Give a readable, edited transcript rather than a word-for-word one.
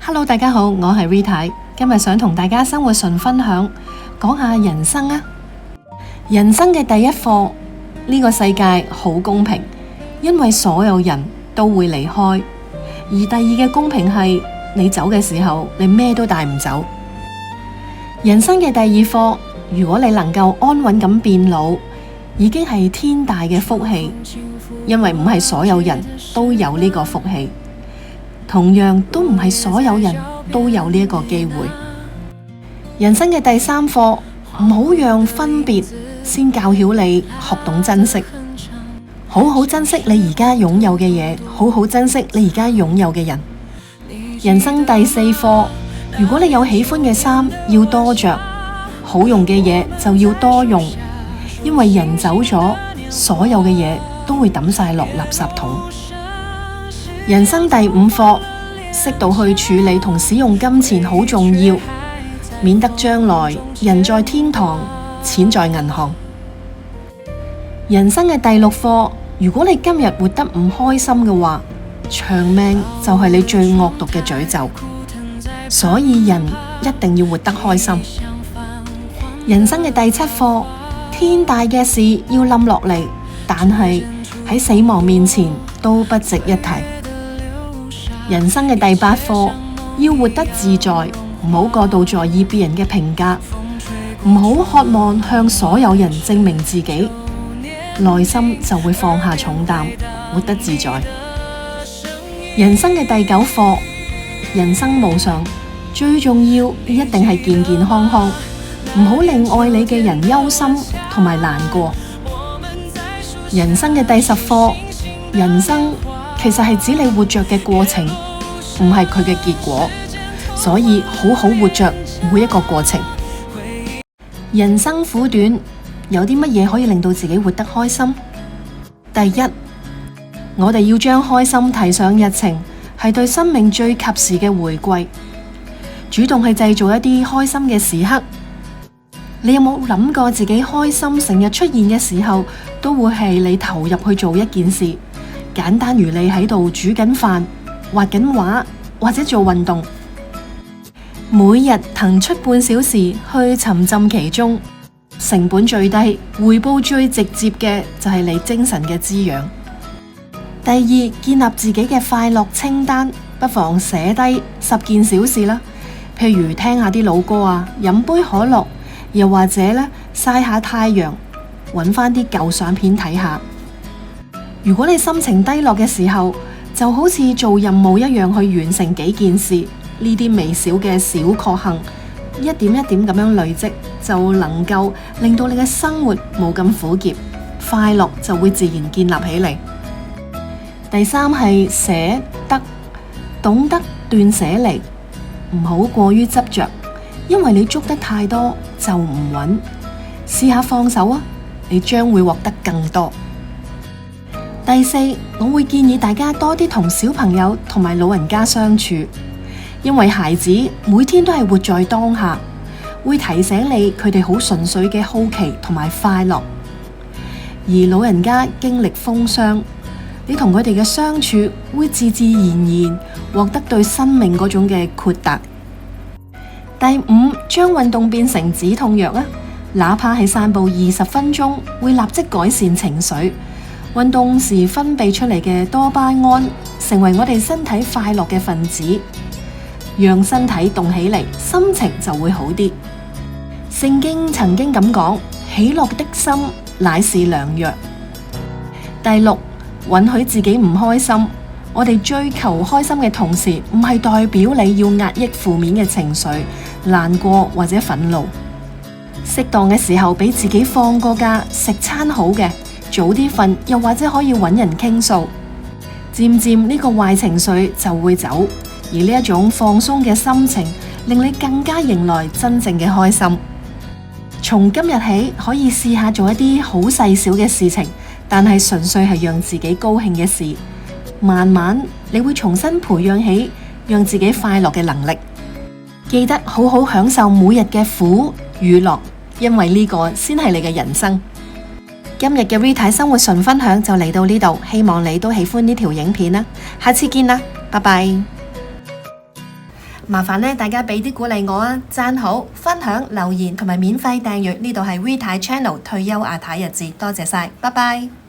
Hello， 大家好，我係 Rita， 今日想同大家生活順分享，講下人生啊。人生嘅第一課，呢個世界好公平，因為所有人都會離開。而第二嘅公平係，你走嘅時候，你咩都帶唔走。人生嘅第二課，如果你能夠安穩咁變老，已經係天大嘅福氣，因為唔係所有人都有呢個福氣。同樣都唔係所有人都有呢一個機會。人生嘅第三課，唔好讓分別先教曉你學懂珍惜，好好珍惜你而家擁有嘅嘢，好好珍惜你而家擁有嘅人。人生第四課，如果你有喜歡嘅衫，要多着，好用嘅嘢就要多用，因為人走咗，所有嘅嘢都會抌晒落垃圾桶。人生第五課，適度去處理同使用金錢好重要，免得將來人在天堂，錢在銀行。人生嘅第六課，如果你今日活得唔開心嘅話，長命就係你最惡毒嘅詛咒，所以人一定要活得開心。人生嘅第七課，天大嘅事要冧落嚟，但係喺死亡面前都不值一提。人生嘅第八課，要活得自在，唔好過度在意別人嘅評價，唔好渴望向所有人證明自己，內心就會放下重擔，活得自在。人生嘅第九課，人生無常，最重要一定係健健康康，唔好令愛你嘅人憂心同埋難過。人生嘅第十課，人生其實係指你活着嘅過程，唔係佢嘅結果，所以好好活着每一個過程。人生苦短，有啲乜嘢可以令到自己活得開心？第一，我哋要將開心提上日程，係對生命最及時嘅回饋，主動去製造一啲開心嘅時刻。你有冇諗過自己開心成日出現嘅時候，都會係你投入去做一件事？簡單如你喺度煮緊飯、畫緊畫或者做運動，每日騰出半小時去沉浸其中，成本最低、回報最直接嘅就係你精神嘅滋養。第二，建立自己嘅快樂清單，不妨寫低10件小事啦，譬如聽下啲老歌啊，飲杯可樂，又或者咧曬下太陽，搵翻啲舊相片睇下。如果你心情低落嘅時候，就好似做任務一樣去完成幾件事，呢啲微小嘅小確幸，一點一點咁樣累積，就能夠令到你嘅生活冇咁苦澀，快樂就會自然建立起嚟。第三係捨得，懂得斷捨離，唔好過於執着，因為你捉得太多就唔穩。試下放手啊，你將會獲得更多。第四，我會建議大家多啲同小朋友同埋老人家相處，因為孩子每天都係活在當下，會提醒你佢哋好純粹嘅好奇同埋快樂。而老人家經歷風霜，你同佢哋嘅相處會自自然然獲得對生命嗰種嘅豁達。第五，將運動變成止痛藥啊，哪怕係散步20分鐘，會立即改善情緒。運動時分泌出嚟嘅多巴胺，成為我哋身體快樂嘅分子，讓身體動起嚟，心情就會好啲。聖經曾經咁講，喜樂的心乃是良藥。第六，允許自己唔開心。我哋追求開心嘅同時，唔係代表你要壓抑負面嘅情緒、難過或者憤怒。適當嘅時候俾自己放個假，食餐好嘅，早啲瞓，又或者可以揾人傾訴，漸漸呢個壞情緒就會走，而呢一種放鬆嘅心情，令你更加迎來真正嘅開心。從今日起，可以試下做一啲好細小嘅事情，但係純粹係讓自己高興嘅事，慢慢你會重新培養起讓自己快樂嘅能力。記得好好享受每日嘅苦與樂，因為呢個先係你嘅人生。今日嘅 Rita 生活純分享就嚟到呢度，希望你都喜歡呢條影片啦，下次見啦，拜拜。麻煩呢大家俾啲鼓勵我啊，讚好、分享、留言同埋免費訂閱，呢度係 V 太 Channel 退休阿太日誌，多謝晒，拜拜。